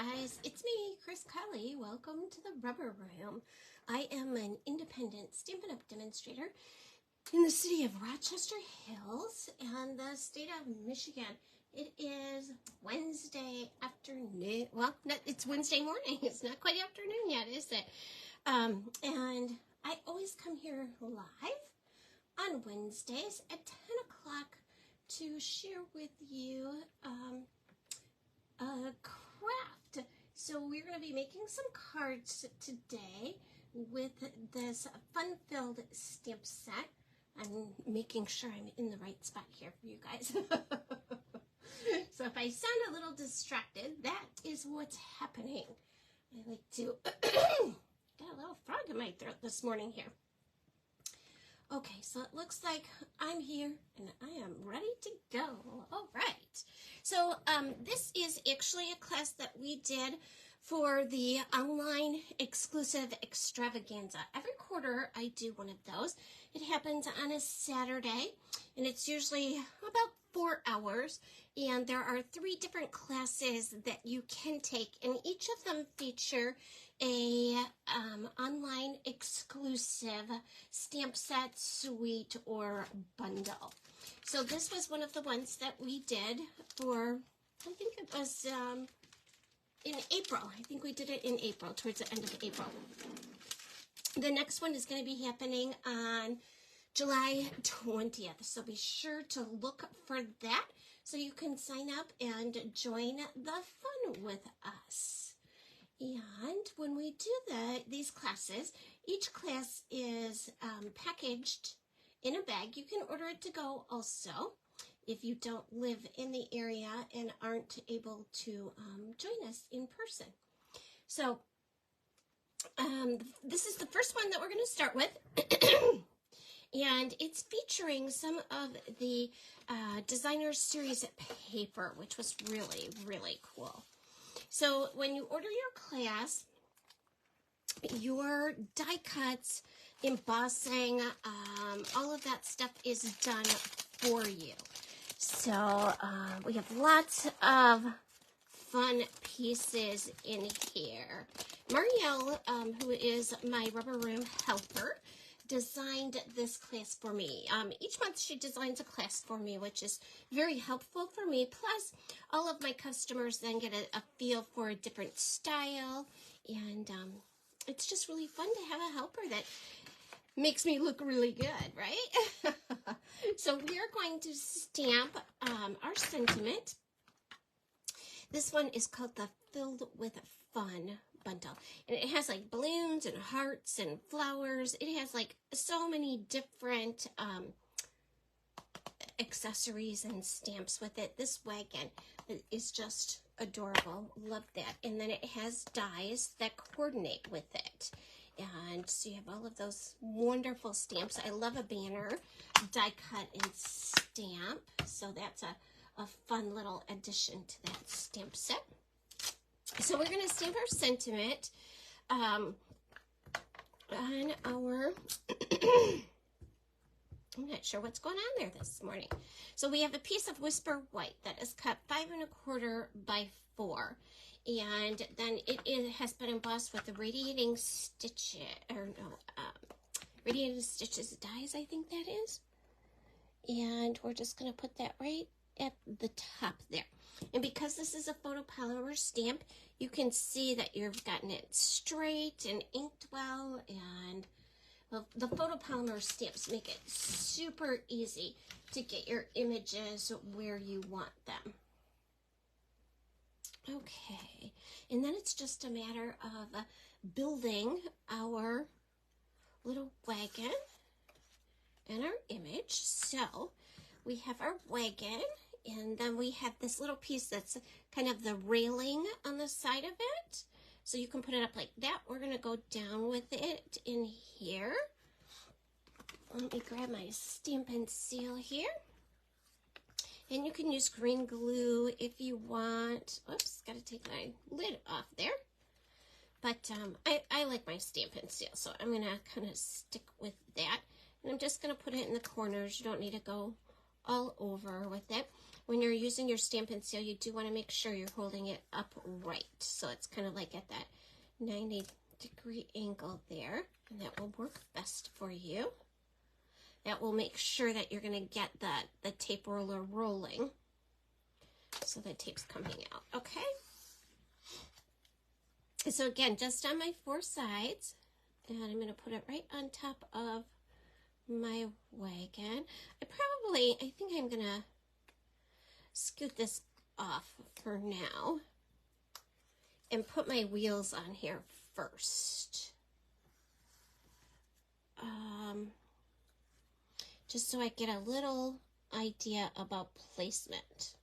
guys, it's me, Chris Kelly. Welcome to the Rubber Room. I am an independent Stampin' Up! Demonstrator in the city of Rochester Hills and the state of Michigan. It is Wednesday afternoon. Well, it's Wednesday morning. It's not quite afternoon yet, is it? And I always come here live on Wednesdays at 10 o'clock to share with you a craft. So we're going to be making some cards today with this fun-filled stamp set. I'm making sure I'm in the right spot here for you guys. So if I sound a little distracted, that is what's happening. I like to got a little frog in my throat this morning here. Okay, so it looks like I'm here and I am ready to go. All right. So this is actually a class that we did for the Online Exclusive Extravaganza. Every quarter I do one of those. It happens on a Saturday and it's usually about 4 hours. And there are 3 different classes that you can take, and each of them feature a online exclusive stamp set, suite, or bundle. So this was one of the ones that we did for, I think it was in April. I think we did it in April, towards the end of April. The next one is going to be happening on July 20th. So be sure to look for that so you can sign up and join the fun with us. And when we do these classes, each class is packaged in a bag. You can order it to go also if you don't live in the area and aren't able to join us in person. So this is the first one that we're going to start with. And it's featuring some of the Designer Series paper, which was really, really cool. So when you order your class, your die cuts, embossing, all of that stuff is done for you. So we have lots of fun pieces in here. Mariel, who is my Rubber Room helper, designed this class for me. Each month she designs a class for me, which is very helpful for me. Plus, all of my customers then get a feel for a different style, and it's just really fun to have a helper that makes me look really good, right? So we are going to stamp our sentiment. This one is called the Filled with Fun bundle, and it has like balloons and hearts and flowers. It has like so many different accessories and stamps with it. This wagon is just adorable. Love that. And then it has dies that coordinate with it, and so you have all of those wonderful stamps. I love a banner die cut and stamp, so that's a fun little addition to that stamp set. So we're going to stamp our sentiment on our, I'm not sure what's going on there this morning. So we have a piece of Whisper White that is cut 5 1/4 by 4. And then it has been embossed with the Radiating Stitches, Radiating Stitches dies, I think that is. And we're just going to put that right at the top there. And because this is a photopolymer stamp, you can see that you've gotten it straight and inked well, and well, the photopolymer stamps make it super easy to get your images where you want them. Okay, and then it's just a matter of building our little wagon and our image. So we have our wagon, and then we have this little piece that's kind of the railing on the side of it. So you can put it up like that. We're going to go down with it in here. Let me grab my Stampin' Seal here. And you can use green glue if you want. Oops, got to take my lid off there. But I like my Stampin' Seal, so I'm going to kind of stick with that. And I'm just going to put it in the corners. You don't need to go all over with it. when you're using your Stampin' Seal, you do want to make sure you're holding it upright. So it's kind of like at that 90-degree angle there, and that will work best for you. That will make sure that you're going to get the tape roller rolling. So the tape's coming out, okay? So again, just on my 4 sides, and I'm going to put it right on top of my wagon. I think I'm going to scoot this off for now and put my wheels on here first. Just so I get a little idea about placement,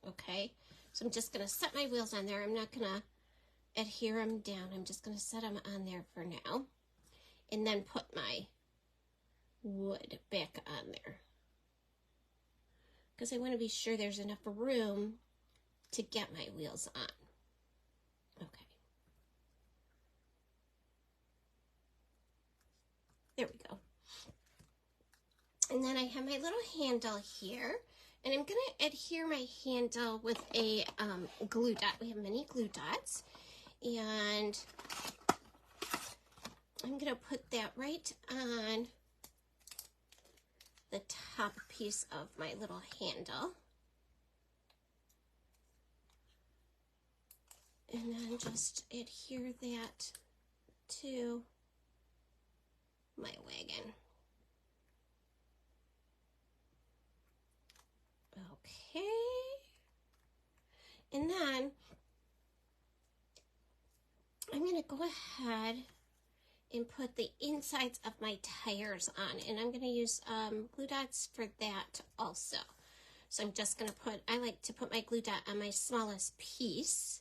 okay? So I'm just going to set my wheels on there. I'm not going to adhere them down. I'm just going to set them on there for now, and then put my wood back on there, because I want to be sure there's enough room to get my wheels on. Okay. There we go. And then I have my little handle here, and I'm going to adhere my handle with a glue dot. We have many glue dots, and I'm going to put that right on the top piece of my little handle. And then just adhere that to my wagon. Okay. And then I'm going to go ahead and put the insides of my tires on, and I'm going to use glue dots for that also. So I'm just going to put, I like to put my glue dot on my smallest piece.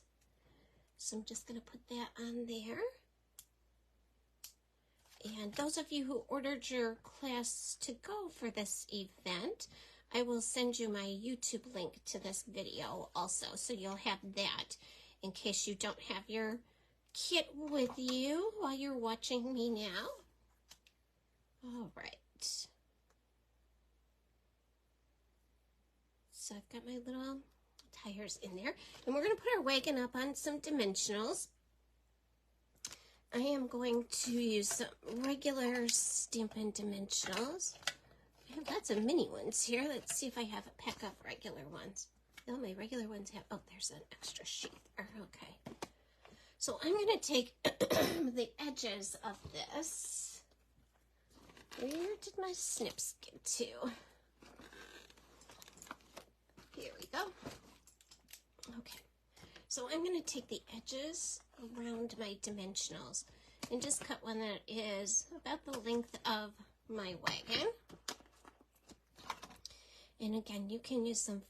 So I'm just going to put that on there. And those of you who ordered your class to go for this event, I will send you my YouTube link to this video also, so you'll have that in case you don't have your kit with you while you're watching me now. All right. So I've got my little tires in there, and we're going to put our wagon up on some dimensionals. I am going to use some regular Stampin' dimensionals. I have lots of mini ones here. Let's see if I have a pack of regular ones. No, my regular ones have, oh, there's an extra sheet there. Okay. So I'm going to take the edges of this. Where did my snips get to? Here we go. Okay. So I'm going to take the edges around my dimensionals and just cut one that is about the length of my wagon. And again, you can use some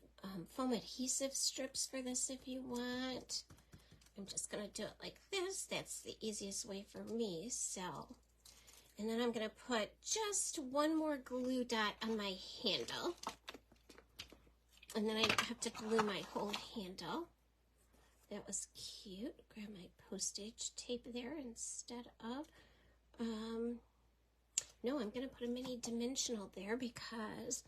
foam adhesive strips for this if you want. I'm just going to do it like this. That's the easiest way for me. So, and then I'm going to put just one more glue dot on my handle. And then I have to glue my whole handle. That was cute. Grab my postage tape there instead of, no, I'm going to put a mini dimensional there because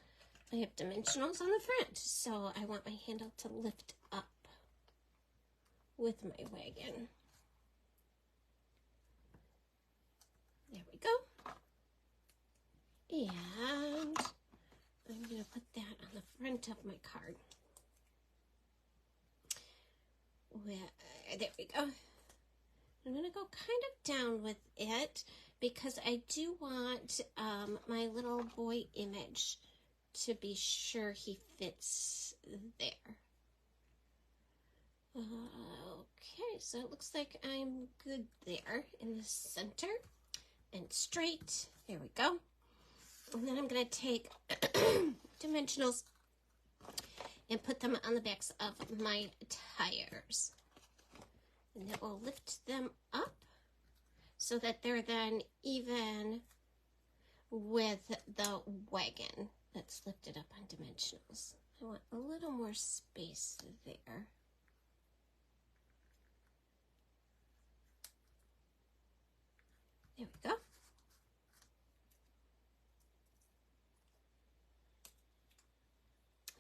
I have dimensionals on the front. So I want my handle to lift up with my wagon. There we go. And I'm going to put that on the front of my card. There we go. I'm going to go kind of down with it because I do want my little boy image to be sure he fits there. Okay, so it looks like I'm good there in the center and straight. There we go. And then I'm going to take dimensionals and put them on the backs of my tires. And that will lift them up so that they're then even with the wagon that's lifted up on dimensionals. I want a little more space there. There we go.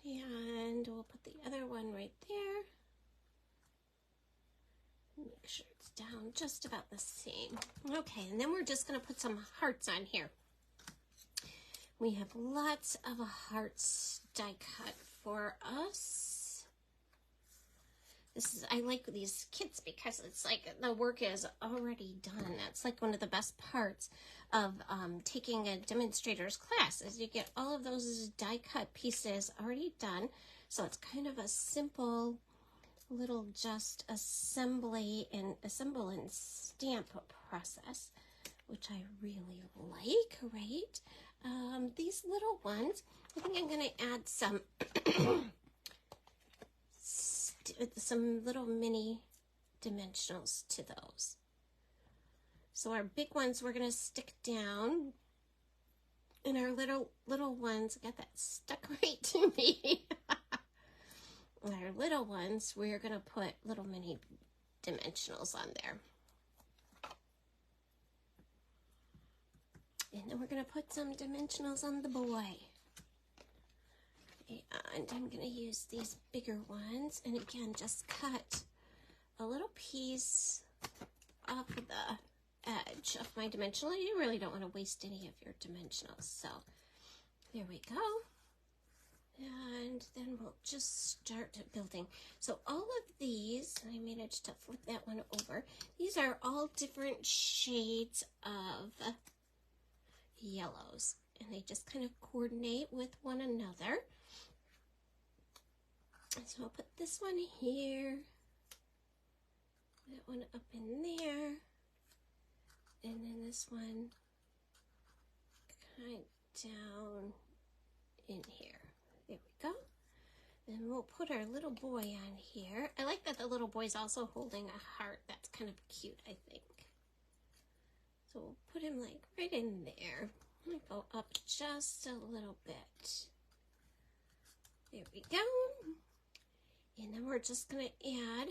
And we'll right there. Make sure it's down just about the same. Okay, and then we're just going to put some hearts on here. We have lots of hearts die cut for us. I like these kits because it's like the work is already done. That's like one of the best parts of taking a demonstrator's class is you get all of those die cut pieces already done. So it's kind of a simple little just assemble and stamp process, which I really like, right? These little ones, I think I'm going to add some little mini dimensionals to those. So our big ones we're going to stick down, and our little ones, I got that stuck right to me. Our little ones, we're going to put little mini dimensionals on there. And then we're going to put some dimensionals on the boy. And I'm going to use these bigger ones. And again, just cut a little piece off of the edge of my dimensional. You really don't want to waste any of your dimensionals. So there we go. And then we'll just start building. So all of these, I managed to flip that one over. These are all different shades of yellows, and they just kind of coordinate with one another. So I'll put this one here, that one up in there, and then this one kind of down in here. There we go. Then we'll put our little boy on here. I like that the little boy's also holding a heart. That's kind of cute, I think. So we'll put him like right in there. I'm going to go up just a little bit. There we go. And then we're just going to add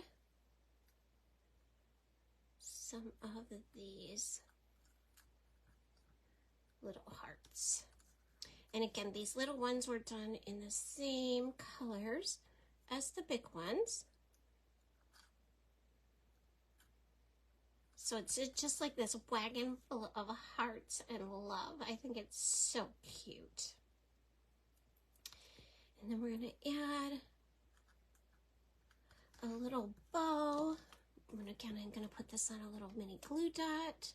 some of these little hearts. And again, these little ones were done in the same colors as the big ones. So it's just like this wagon full of hearts and love. I think it's so cute. And then we're going to add a little bow. I'm going to put this on a little mini glue dot.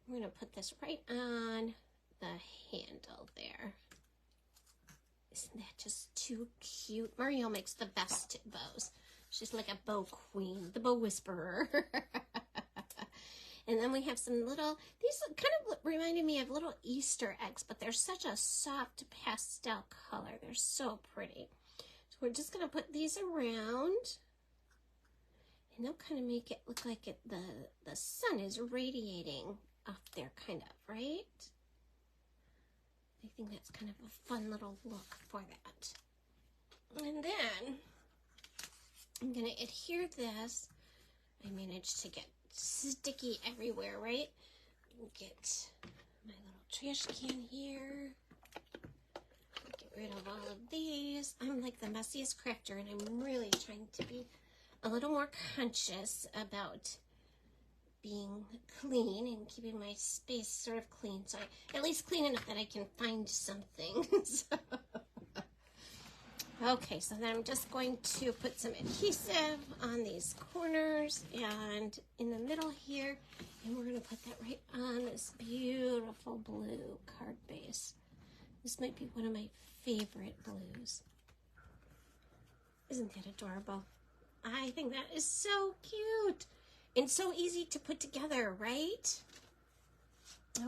We're going to put this right on the handle there. Isn't that just too cute? Mariel makes the best bows. She's like a bow queen, the bow whisperer. And then we have some little, these kind of reminded me of little Easter eggs, but they're such a soft pastel color. They're so pretty. So we're just going to put these around, and they'll kind of make it look like the sun is radiating off there, kind of, right? I think that's kind of a fun little look for that. And then I'm going to adhere this. I managed to get sticky everywhere, right? Get my little trash can here. Get rid of all of these. I'm like the messiest crafter, and I'm really trying to be a little more conscious about being clean and keeping my space sort of clean. So at least clean enough that I can find something. Okay, so then I'm just going to put some adhesive on these corners and in the middle here, and we're going to put that right on this beautiful blue card base. This might be one of my favorite blues. Isn't that adorable? I think that is so cute and so easy to put together, right?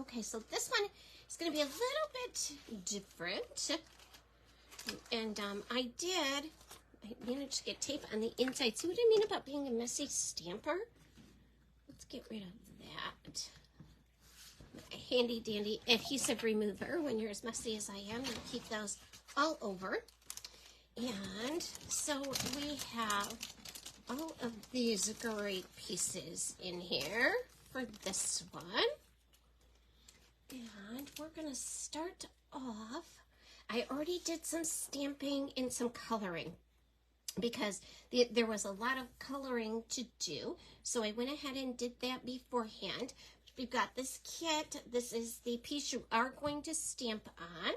Okay, so this one is going to be a little bit different. And I managed to get tape on the inside. See what I mean about being a messy stamper? Let's get rid of that. A handy dandy adhesive remover when you're as messy as I am. You keep those all over. And so we have all of these great pieces in here for this one. And we're going to start off. I already did some stamping and some coloring. because there was a lot of coloring to do. So I went ahead and did that beforehand. We've got this kit. This is the piece you are going to stamp on.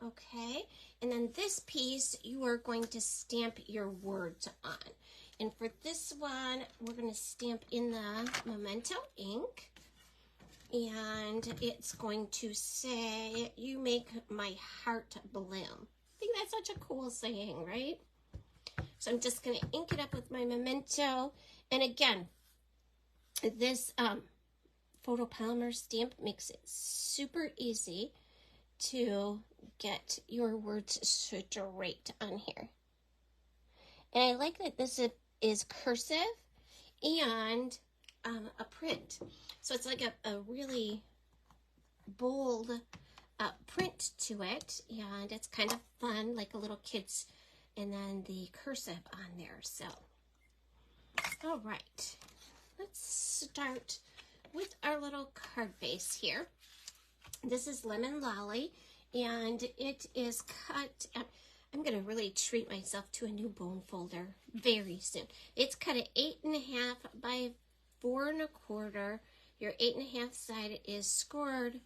Okay. And then this piece you are going to stamp your words on. And for this one, we're going to stamp in the Memento ink. And it's going to say, "You make my heart bloom." I think that's such a cool saying, right? So I'm just going to ink it up with my Memento. And again, this photopolymer stamp makes it super easy to get your words straight on here. And I like that this is cursive and a print. So it's like a really bold print to it, and it's kind of fun, like a little kid's, and then the cursive on there. So, all right, let's start with our little card base here. This is Lemon Lolly, and it is cut. I'm going to really treat myself to a new bone folder very soon. It's cut at 8.5 by 4 1/4. Your 8.5 side is scored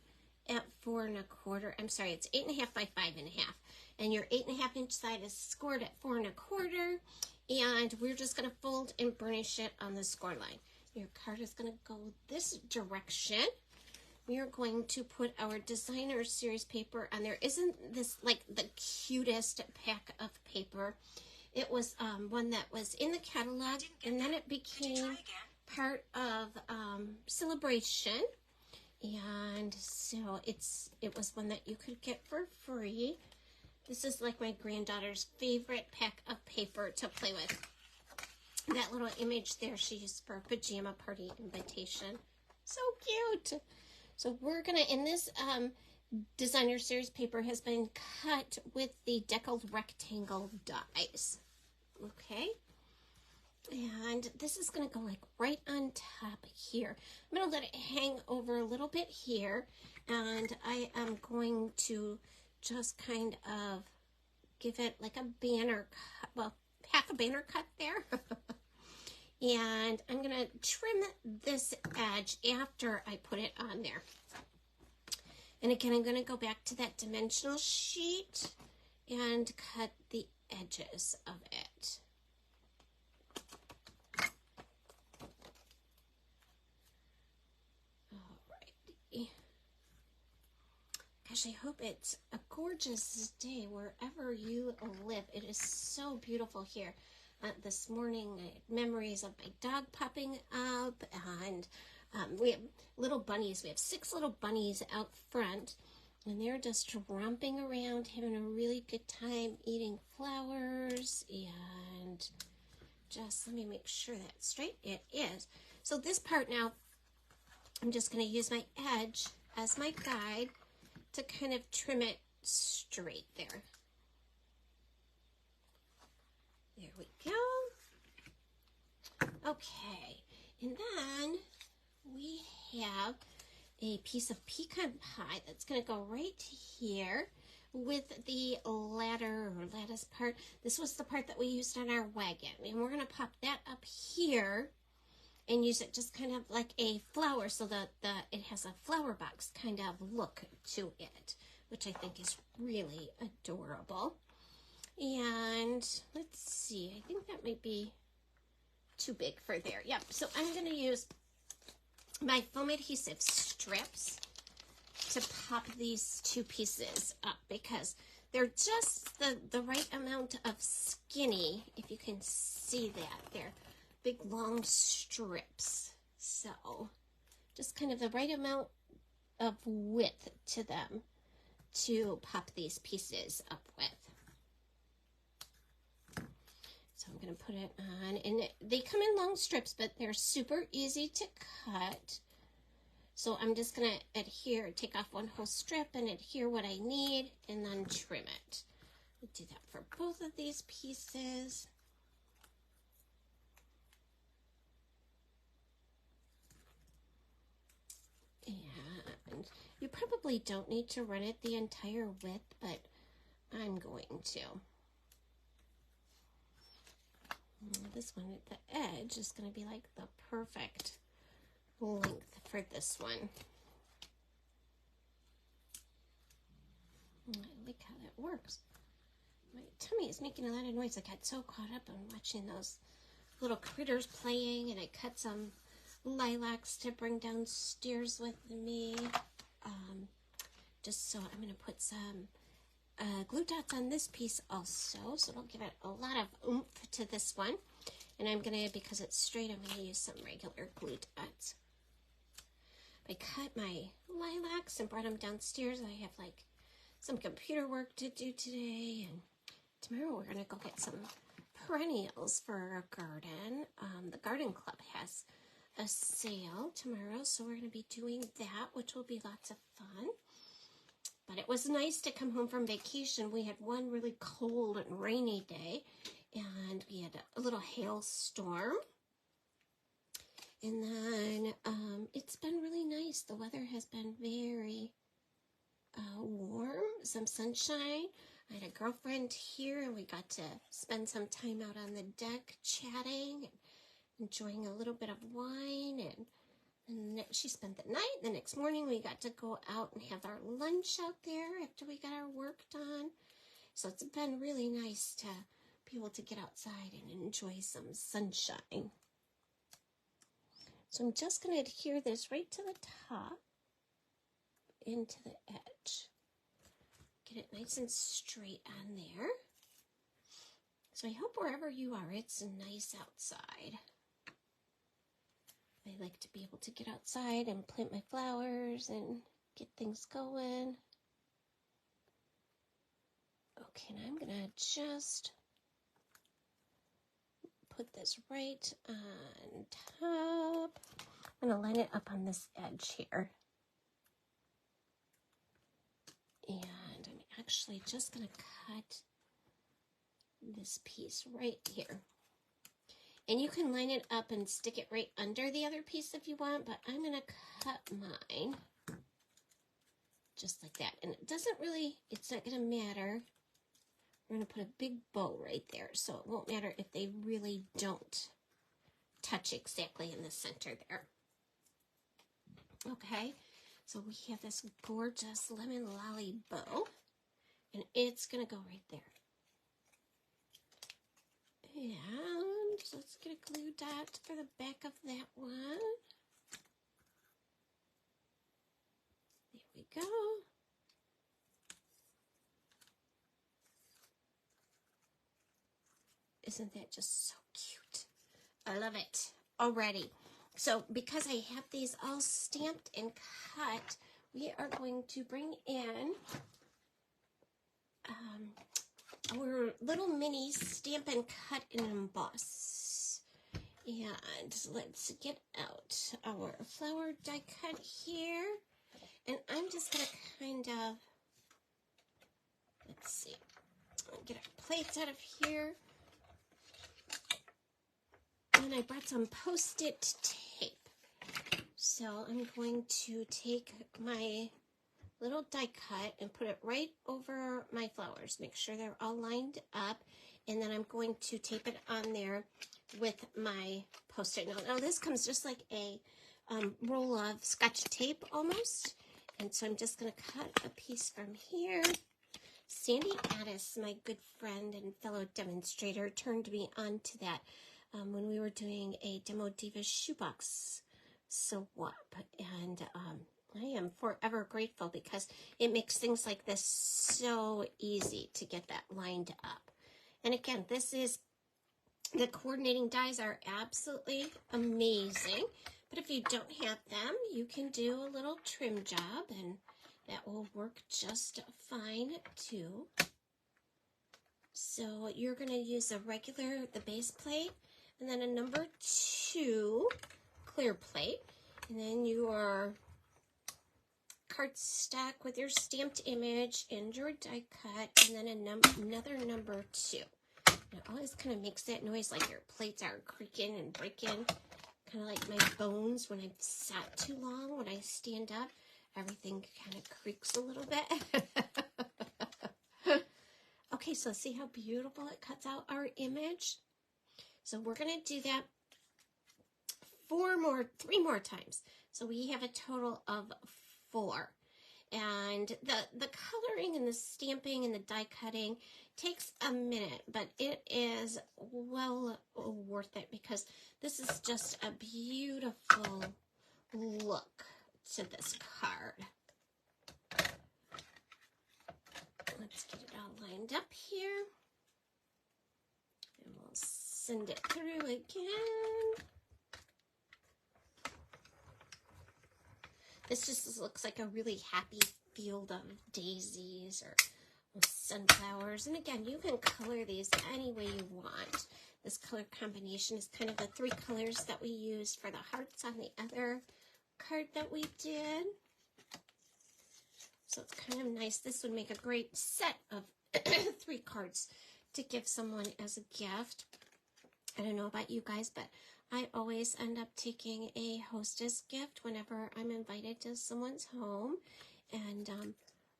at 4 1/4. I'm sorry, it's 8.5 by 5.5. And your 8.5 inch side is scored at 4 1/4. And we're just going to fold and burnish it on the score line. Your card is going to go this direction. We are going to put our designer series paper on there. Isn't this like the cutest pack of paper? It was one that was in the catalog, and then it became part of Celebration. And so it was one that you could get for free. This is like my granddaughter's favorite pack of paper to play with. That little image there she used for a pajama party invitation. So cute. So we're going to, in this designer series paper has been cut with the deckled rectangle dies. Okay. And this is going to go like right on top here. I'm going to let it hang over a little bit here. And I am going to just kind of give it like a banner cut, well, half a banner cut there. And I'm going to trim this edge after I put it on there. And again, I'm going to go back to that dimensional sheet and cut the edges of it. Alrighty. Gosh, I hope it's a gorgeous day wherever you live. It is so beautiful here. This morning, I had memories of my dog popping up, and we have little bunnies. We have 6 little bunnies out front, and they're just romping around, having a really good time eating flowers. And just let me make sure that's straight. It is. So this part now, I'm just going to use my edge as my guide to kind of trim it straight there. There we go. Okay, and then we have a piece of pecan pie that's going to go right here with the ladder or lattice part. This was the part that we used on our wagon, and we're going to pop that up here and use it just kind of like a flower, so that it has a flower box kind of look to it, which I think is really adorable. And let's see, I think that might be too big for there. Yep, so I'm going to use my foam adhesive strips to pop these 2 pieces up, because they're just the right amount of skinny, if you can see that. They're big long strips, so just kind of the right amount of width to them to pop these pieces up with. So I'm going to put it on, and they come in long strips, but they're super easy to cut. So I'm just going to adhere, take off one whole strip and adhere what I need, and then trim it. I'll do that for both of these pieces. And you probably don't need to run it the entire width, but I'm going to. this one at the edge is going to be like the perfect length for this one. I like how that works. My tummy is making a lot of noise. I got so caught up in watching those little critters playing, and I cut some lilacs to bring downstairs with me. Just so I'm going to put some glue dots on this piece also, so it'll give it a lot of oomph to this one. And I'm going to, because it's straight, I'm going to use some regular glue dots. I cut my lilacs and brought them downstairs. I have like some computer work to do today, and tomorrow we're going to go get some perennials for our garden. The garden club has a sale tomorrow, so we're going to be doing that, which will be lots of fun. But it was nice to come home from vacation. We had one really cold and rainy day, and we had a little hailstorm. And then it's been really nice. The weather has been very warm, some sunshine. I had a girlfriend here, and we got to spend some time out on the deck chatting and enjoying a little bit of wine. And she spent the night. The next morning, we got to go out and have our lunch out there after we got our work done. So it's been really nice to be able to get outside and enjoy some sunshine. So I'm just going to adhere this right to the top, into the edge. Get it nice and straight on there. So I hope wherever you are, it's nice outside. I like to be able to get outside and plant my flowers and get things going. Okay, and I'm going to just put this right on top. I'm going to line it up on this edge here. And I'm actually just going to cut this piece right here. And you can line it up and stick it right under the other piece if you want, but I'm going to cut mine just like that. And it doesn't really, it's not going to matter. We're going to put a big bow right there, so it won't matter if they really don't touch exactly in the center there. Okay, so we have this gorgeous lemon lolly bow, and it's going to go right there. And let's get a glue dot for the back of that one. There we go. Isn't that just so cute? I love it already. So because I have these all stamped and cut, we are going to bring in our little mini Stamp and Cut and Emboss. And let's get out our flower die cut here. And I'm just going to kind of, let's see, get our plates out of here. And I brought some Post-it tape. So I'm going to take my little die cut and put it right over my flowers. Make sure they're all lined up. And then I'm going to tape it on there with my Post-it note. Now this comes just like a roll of Scotch tape almost. And so I'm just going to cut a piece from here. Sandy Addis, my good friend and fellow demonstrator, turned me on to that when we were doing a Demo Divas shoebox swap. And I am forever grateful because it makes things like this so easy to get that lined up. And again, the coordinating dies are absolutely amazing. But if you don't have them, you can do a little trim job and that will work just fine too. So you're going to use the base plate, and then a number 2 clear plate, and then your cardstock with your stamped image and your die cut, and then another number 2. And it always kind of makes that noise like your plates are creaking and breaking, kind of like my bones when I've sat too long. When I stand up, everything kind of creaks a little bit. Okay, so see how beautiful it cuts out our image? So we're going to do that 3 more times. So we have a total of 4. And the coloring and the stamping and the die cutting takes a minute, but it is well worth it because this is just a beautiful look to this card. Let's get it all lined up here. And we'll send it through again. This just looks like a really happy field of daisies or sunflowers. And again, you can color these any way you want. This color combination is kind of the 3 colors that we used for the hearts on the other card that we did. So it's kind of nice. This would make a great set of 3 cards to give someone as a gift. I don't know about you guys, but I always end up taking a hostess gift whenever I'm invited to someone's home. And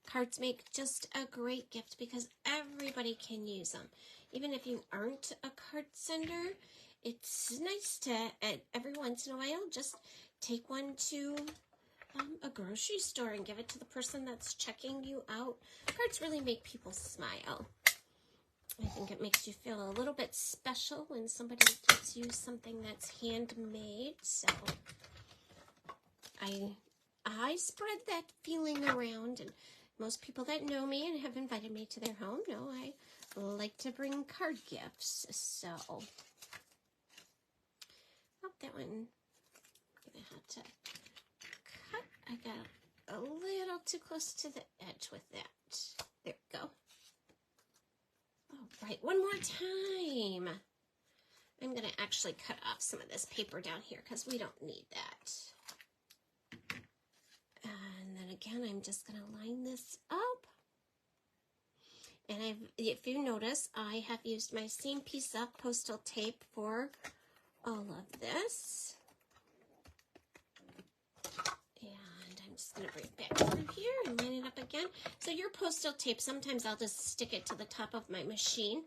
cards make just a great gift because everybody can use them. Even if you aren't a card sender, it's nice to, every once in a while, just take one to a grocery store and give it to the person that's checking you out. Cards really make people smile. I think it makes you feel a little bit special when somebody gives you something that's handmade. So I spread that feeling around, and most people that know me and have invited me to their home know I like to bring card gifts. So, oh, that one, I'm gonna have to cut. I got a little too close to the edge with that. There we go. All right, one more time. I'm going to actually cut off some of this paper down here because we don't need that. And then again, I'm just going to line this up. And if you notice, I have used my same piece of postal tape for all of this. And I'm just going to bring it back through here and line it up again. So your postal tape, sometimes I'll just stick it to the top of my machine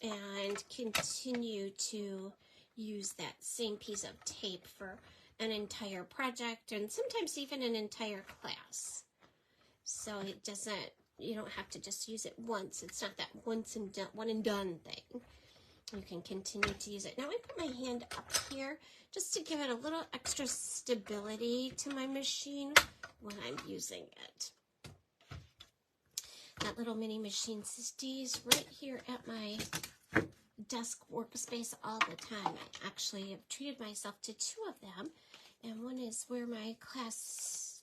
and continue to use that same piece of tape for an entire project and sometimes even an entire class. So it doesn't, you don't have to just use it once. It's not that one and done thing. You can continue to use it. Now I put my hand up here just to give it a little extra stability to my machine when I'm using it. That little mini machine stays right here at my desk workspace all the time. I actually have treated myself to 2 of them, and one is where my classes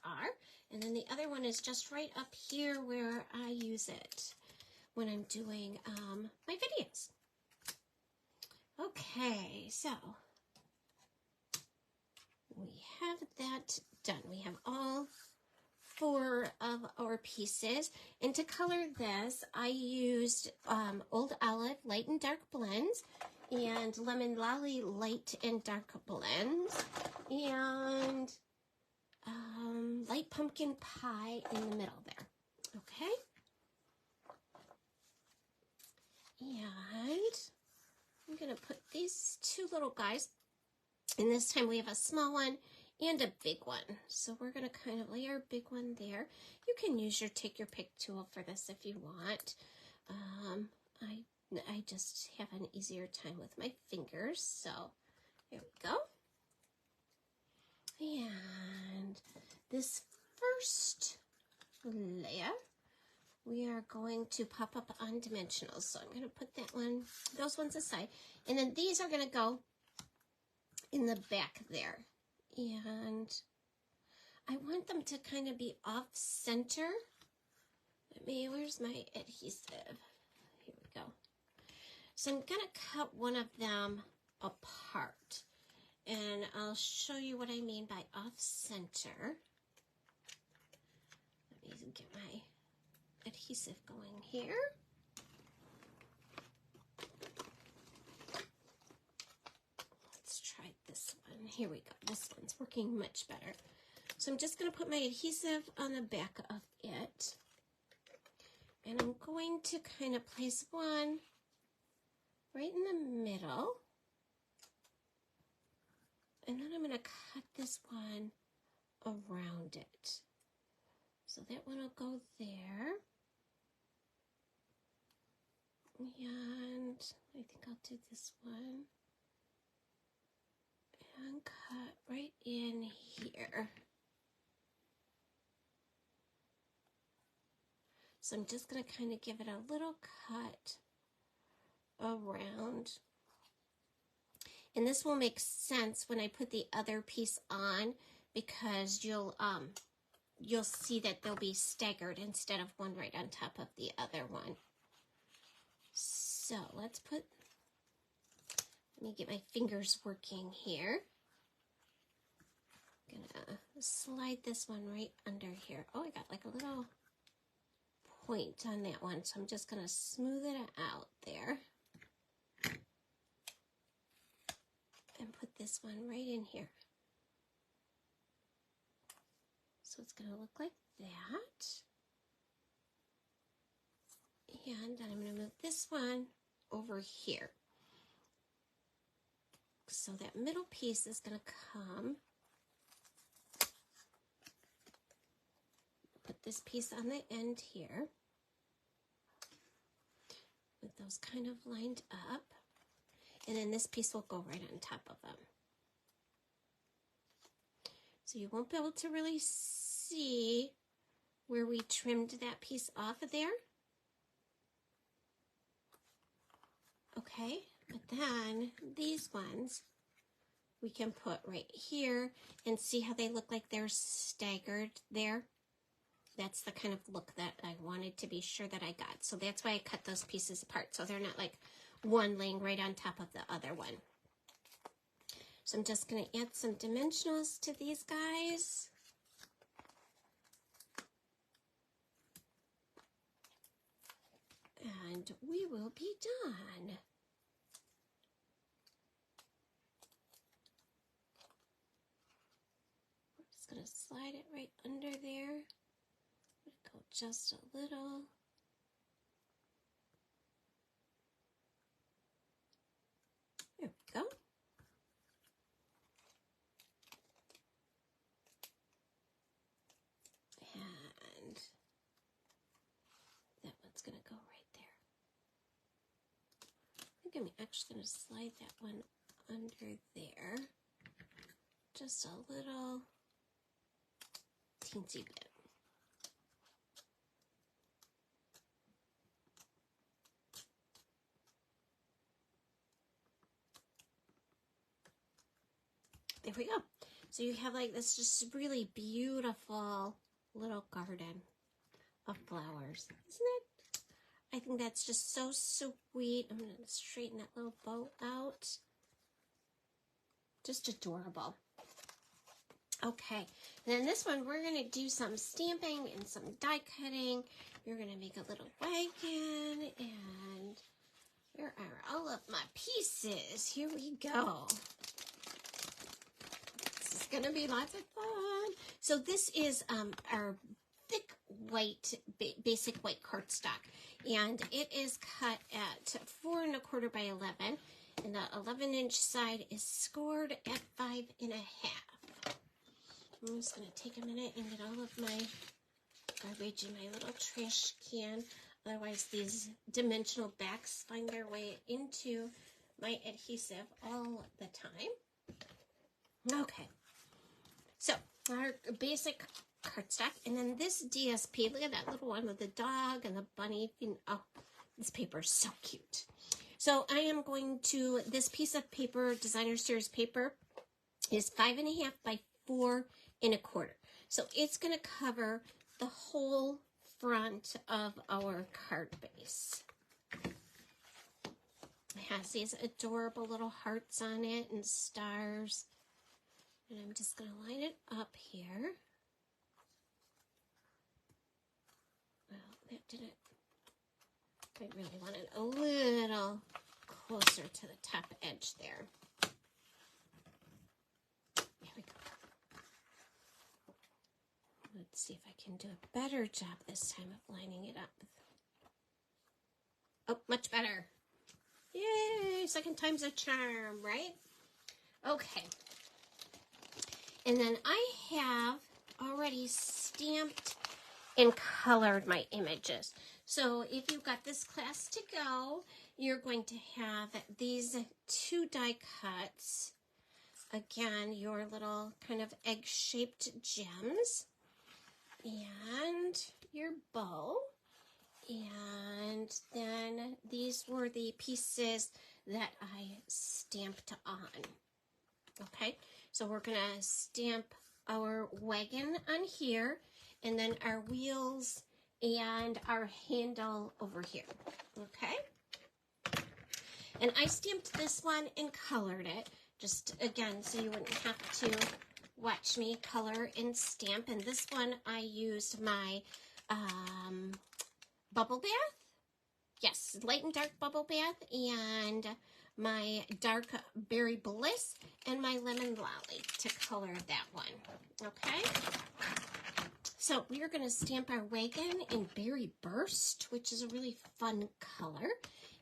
are, and then the other one is just right up here where I use it when I'm doing my videos. Okay, so we have that done. We have all 4 of our pieces, and to color this I used Old Olive light and dark blends and Lemon Lolly light and dark blends and light pumpkin pie in the middle there. Okay, and I'm gonna put these 2 little guys, and this time we have a small one and a big one. So we're going to kind of lay our big one there. You can use your take your pick tool for this if you want. I just have an easier time with my fingers. So here we go. And this first layer we are going to pop up on dimensionals. So I'm going to put those ones aside. And then these are going to go in the back there. And I want them to kind of be off center. Where's my adhesive? Here we go. So I'm going to cut one of them apart. And I'll show you what I mean by off center. Let me get my adhesive going here. Let's try this one. Here we go. This one's working much better. So I'm just going to put my adhesive on the back of it. And I'm going to kind of place one right in the middle. this one around it. So that one will go there. And I think I'll do this one and cut right in here. So I'm just going to kind of give it a little cut around. And this will make sense when I put the other piece on, because you'll see that they'll be staggered instead of one right on top of the other one. So let me get my fingers working here. I'm gonna slide this one right under here. Oh, I got like a little point on that one, so I'm just gonna smooth it out there. And put this one right in here. So it's gonna look like that. And then I'm going to move this one over here. So that middle piece is going to come. Put this piece on the end here. With those kind of lined up. And then this piece will go right on top of them. So you won't be able to really see where we trimmed that piece off of there. Okay, but then these ones we can put right here and see how they look like they're staggered there. That's the kind of look that I wanted to be sure that I got. So that's why I cut those pieces apart, so they're not like one laying right on top of the other one. So I'm just going to add some dimensionals to these guys. And we will be done. I'm just going to slide it right under there. Go just a little. There we go. And that one's going to go right there. I think I'm actually going to slide that one under there. Just a little teensy bit. There we go. So you have like this just really beautiful little garden of flowers, isn't it? I think that's just so sweet. I'm going to straighten that little bow out. Just adorable. Okay, and then this one we're going to do some stamping and some die cutting. We're going to make a little wagon, and where are all of my pieces? Here we go. This is going to be lots of fun. So this is our thick white, basic white cardstock, and it is cut at 4 1/4 by 11, and the 11-inch side is scored at 5 1/2. I'm just going to take a minute and get all of my garbage in my little trash can. Otherwise, these dimensional backs find their way into my adhesive all the time. Okay. So, our basic cardstock. And then this DSP, look at that little one with the dog and the bunny. Oh, this paper is so cute. So, I am going to, this piece of paper, Designer Series paper, is 5 1/2 by 4 1/4. So it's going to cover the whole front of our card base. It has these adorable little hearts on it and stars. And I'm just going to line it up here. Well, that didn't, I really want it a little closer to the top edge there. Let's see if I can do a better job this time of lining it up. Oh, much better. Yay, second time's a charm, right? Okay. And then I have already stamped and colored my images. So if you've got this class to go, you're going to have these 2 die cuts. Again, your little kind of egg-shaped gems. And your bow. And then these were the pieces that I stamped on. Okay, so we're going to stamp our wagon on here, and then our wheels and our handle over here. Okay, and I stamped this one and colored it, just again so you wouldn't have to watch me color and stamp. And this one I used my bubble bath. Yes, light and dark bubble bath, and my dark berry bliss, and my lemon lolly to color that one. Okay, so we are going to stamp our wagon in berry burst, which is a really fun color.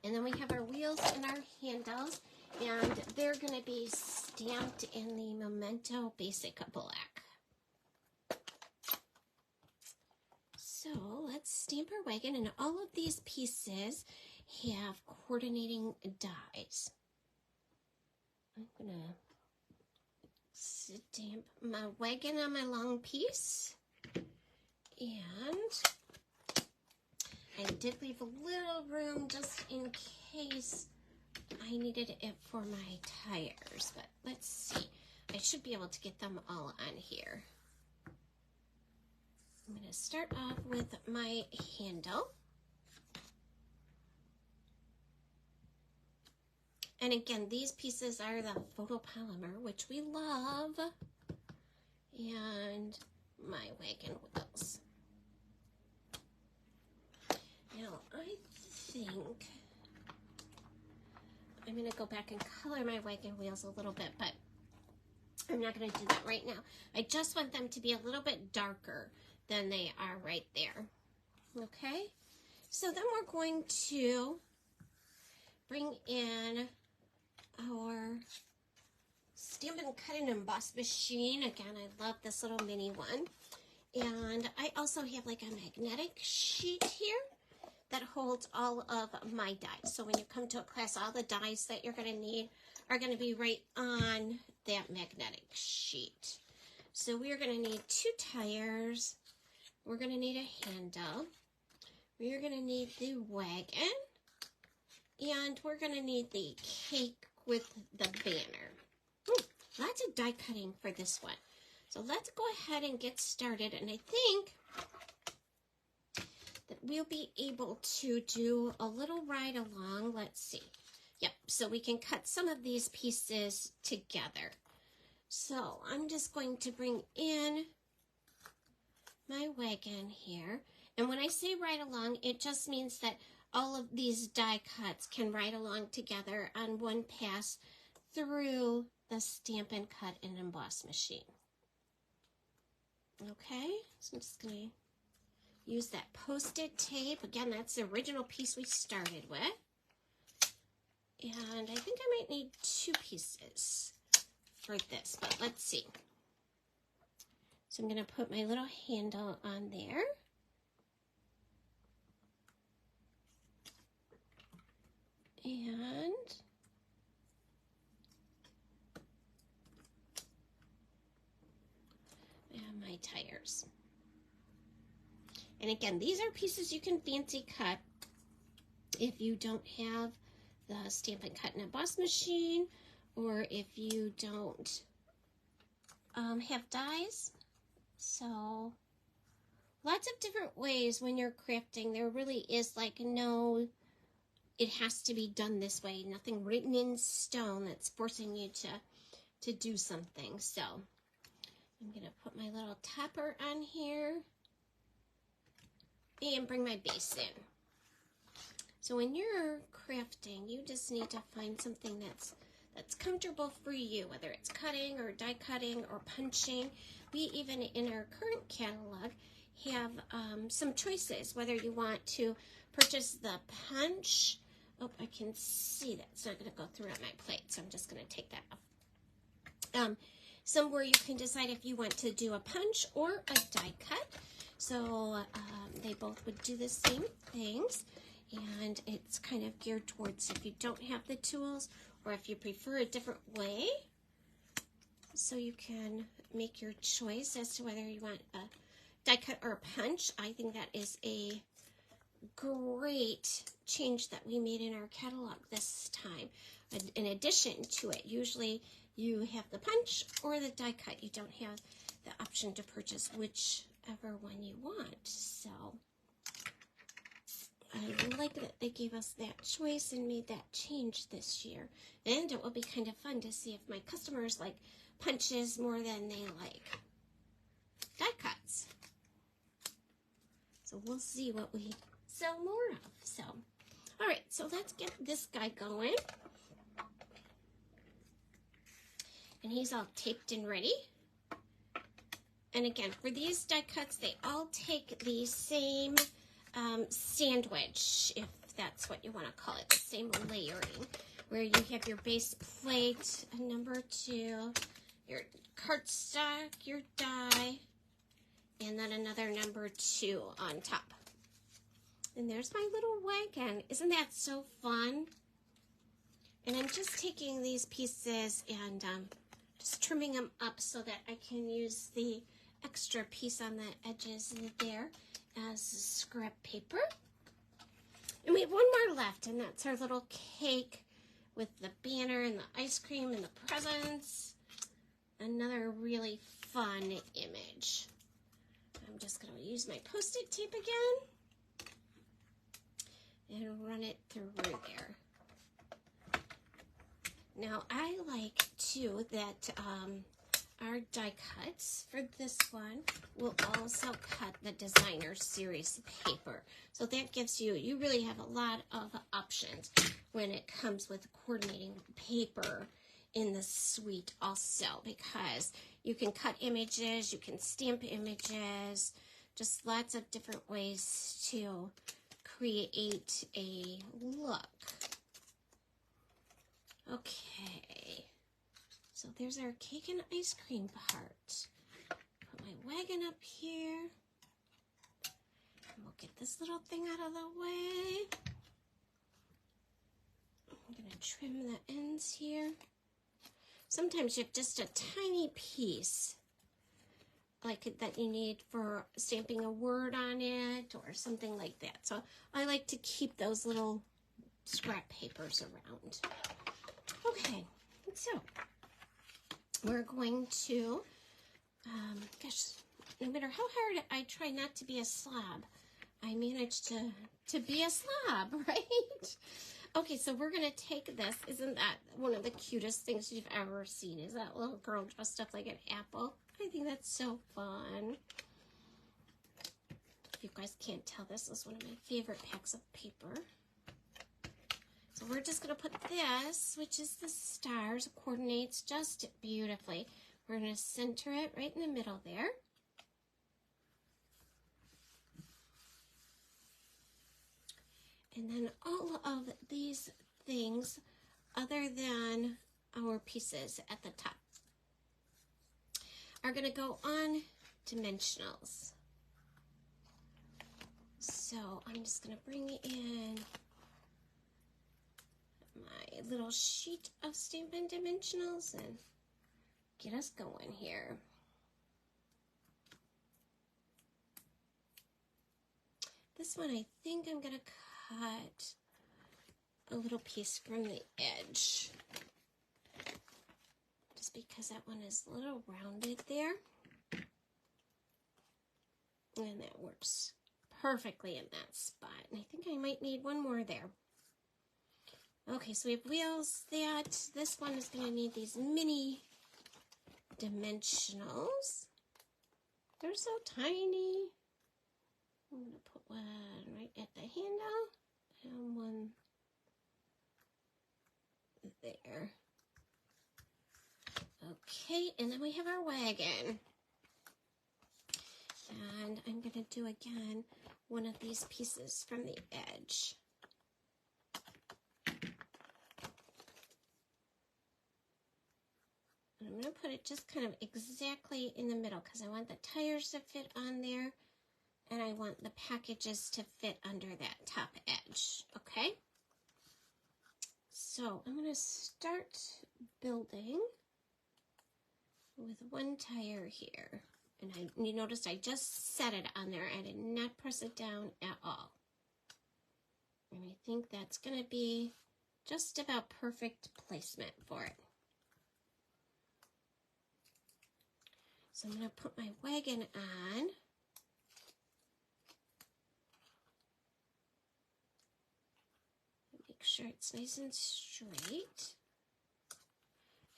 And then we have our wheels and our handles, and they're going to be stamped in the Memento Basic Black. So let's stamp our wagon, and all of these pieces have coordinating dies. I'm gonna stamp my wagon on my long piece, and I did leave a little room just in case I needed it for my tires, but let's see. I should be able to get them all on here. I'm going to start off with my handle. And again, these pieces are the photopolymer, which we love, and my wagon wheels. Now, I think I'm going to go back and color my wagon wheels a little bit, but I'm not going to do that right now. I just want them to be a little bit darker than they are right there. Okay, so then we're going to bring in our Stamp and Cut and Emboss machine. Again, I love this little mini one. And I also have like a magnetic sheet here that holds all of my dies. So when you come to a class, all the dies that you're going to need are going to be right on that magnetic sheet. So we are going to need 2 tires. We're going to need a handle. We are going to need the wagon. And we're going to need the cake with the banner. Lots of die cutting for this one. So let's go ahead and get started. And I think that we'll be able to do a little ride along. Let's see. Yep, so we can cut some of these pieces together. So I'm just going to bring in my wagon here. And when I say ride along, it just means that all of these die cuts can ride along together on one pass through the Stamp and Cut and Emboss machine. Okay, so I'm just going to use that Post-it tape. Again, that's the original piece we started with. And I think I might need 2 pieces for this, but let's see. So I'm going to put my little handle on there. And my tires. And again, these are pieces you can fancy cut if you don't have the Stamp and Cut and Emboss machine, or if you don't have dies. So lots of different ways when you're crafting. There really is like no, it has to be done this way. Nothing written in stone that's forcing you to do something. So I'm going to put my little topper on here and bring my base in. So when you're crafting, you just need to find something that's comfortable for you, whether it's cutting or die cutting or punching. We even in our current catalog have some choices, whether you want to purchase the punch. Oh, I can see that. It's not going to go through on my plate, so I'm just going to take that off. somewhere you can decide if you want to do a punch or a die cut. So they both would do the same things, and it's kind of geared towards if you don't have the tools or if you prefer a different way. So you can make your choice as to whether you want a die cut or a punch. I think that is a great change that we made in our catalog this time. In addition to it, usually you have the punch or the die cut. You don't have the option to purchase whichever one you want. So I like that they gave us that choice and made that change this year. And it will be kind of fun to see if my customers like punches more than they like die cuts. So we'll see what we sell more of. So, all right, so let's get this guy going. And he's all taped and ready. And again, for these die cuts, they all take the same sandwich, if that's what you want to call it, the same layering, where you have your base plate, a number 2, your cardstock, your die, and then another number 2 on top. And there's my little wagon. Isn't that so fun? And I'm just taking these pieces and just trimming them up so that I can use the extra piece on the edges there as scrap paper. And we have one more left, and that's our little cake with the banner and the ice cream and the presents. Another really fun image. I'm just going to use my Post-it tape again and run it through there. Now, I like, too, that our die cuts for this one will also cut the designer series paper. So that gives you really have a lot of options when it comes with coordinating paper in the suite also, because you can cut images, you can stamp images, just lots of different ways to create a look. Okay, so there's our cake and ice cream part. Put my wagon up here. And we'll get this little thing out of the way. I'm going to trim the ends here. Sometimes you have just a tiny piece like that you need for stamping a word on it or something like that. So I like to keep those little scrap papers around. Okay, so we're going to, gosh, no matter how hard I try not to be a slob, I managed to be a slob, right? Okay, so we're going to take this. Isn't that one of the cutest things you've ever seen? Is that little girl dressed up like an apple? I think that's so fun. If you guys can't tell, this is one of my favorite packs of paper. So we're just going to put this, which is the stars, coordinates just beautifully. We're going to center it right in the middle there. And then all of these things, other than our pieces at the top, are going to go on dimensionals. So I'm just going to bring in my little sheet of Stampin' Dimensionals and get us going here. This one, I think I'm going to cut a little piece from the edge, just because that one is a little rounded there, and that works perfectly in that spot. And I think I might need one more there. Okay, so we have wheels. This one is going to need these mini dimensionals. They're so tiny. I'm going to put one right at the handle and one there. Okay, and then we have our wagon. And I'm going to do again one of these pieces from the edge. And I'm going to put it just kind of exactly in the middle because I want the tires to fit on there and I want the packages to fit under that top edge, okay? So I'm going to start building with one tire here. And you notice I just set it on there. I did not press it down at all. And I think that's going to be just about perfect placement for it. So I'm going to put my wagon on. Make sure it's nice and straight.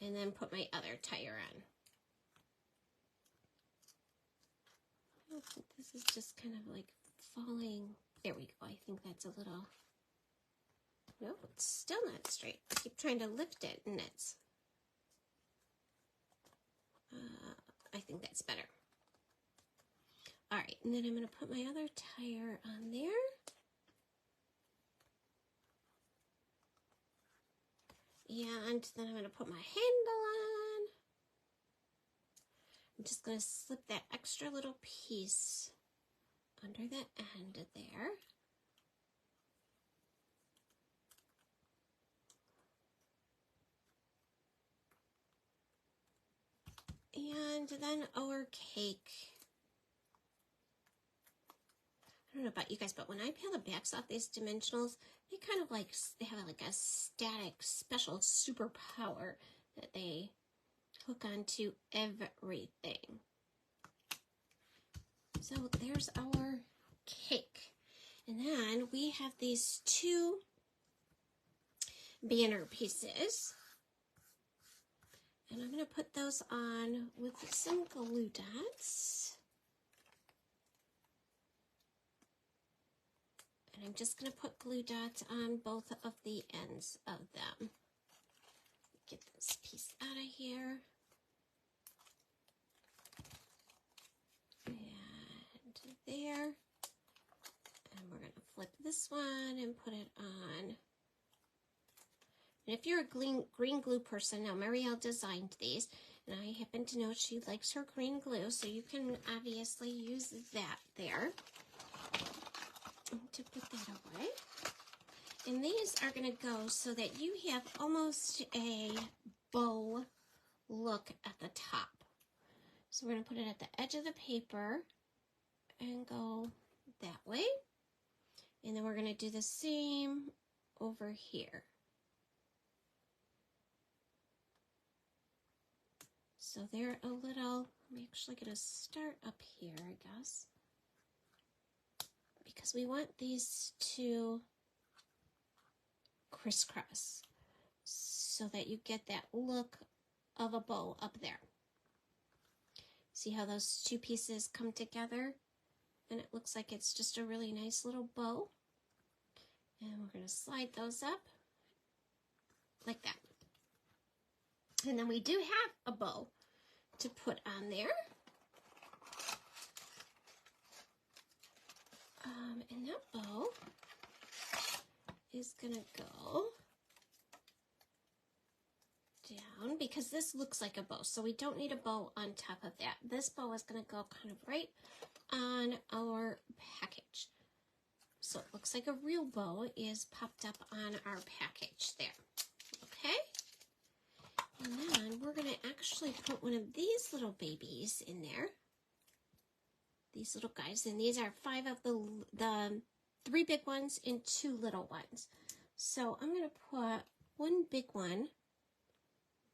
And then put my other tire on. I think this is just kind of like falling. There we go. I think that's a little, no, it's still not straight. I keep trying to lift it and it's, I think that's better. All right, and then I'm going to put my other tire on there. And then I'm going to put my handle on. I'm just going to slip that extra little piece under the end there. And then our cake. I don't know about you guys, but when I peel the backs off these dimensionals, they kind of like, they have like a static special superpower that they hook onto everything. So there's our cake. And then we have these two banner pieces. And I'm going to put those on with some glue dots. And I'm just going to put glue dots on both of the ends of them. Get this piece out of here. And there. And we're going to flip this one and put it on. And if you're a green glue person, now Mariel designed these, and I happen to know she likes her green glue, so you can obviously use that there. To put that away. And these are going to go so that you have almost a bow look at the top. So we're going to put it at the edge of the paper and go that way. And then we're going to do the same over here. So they're a little, I'm actually going to start up here, I guess. Because we want these to crisscross so that you get that look of a bow up there. See how those two pieces come together? And it looks like it's just a really nice little bow. And we're going to slide those up like that. And then we do have a bow to put on there. And that bow is going to go down because this looks like a bow. So we don't need a bow on top of that. This bow is going to go kind of right on our package. So it looks like a real bow is popped up on our package there. Okay? And then we're going to actually put one of these little babies in there. These little guys, and these are 5 of the 3 big ones and 2 little ones. So I'm going to put one big one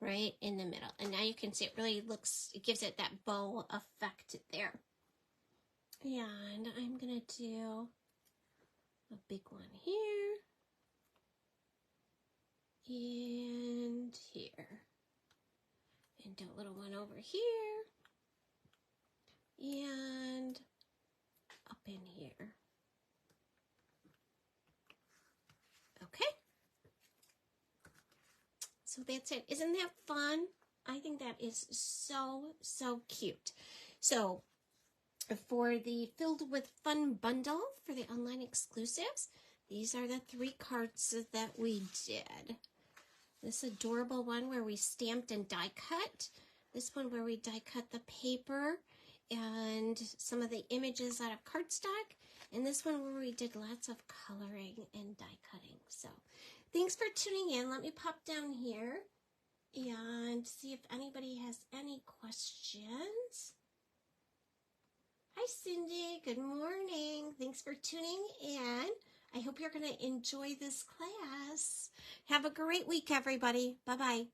right in the middle. And now you can see it really looks, it gives it that bow effect there. And I'm going to do a big one here and here. And do a little one over here. And up in here. Okay. So that's it. Isn't that fun? I think that is so cute. So for the Filled with Fun bundle for the online exclusives, these are the 3 cards that we did. This adorable one where we stamped and die cut. This one where we die cut the paper and some of the images out of cardstock. And this one where we did lots of coloring and die cutting. So thanks for tuning in. Let me pop down here and see if anybody has any questions. Hi, Cindy. Good morning. Thanks for tuning in. I hope you're going to enjoy this class. Have a great week, everybody. Bye-bye.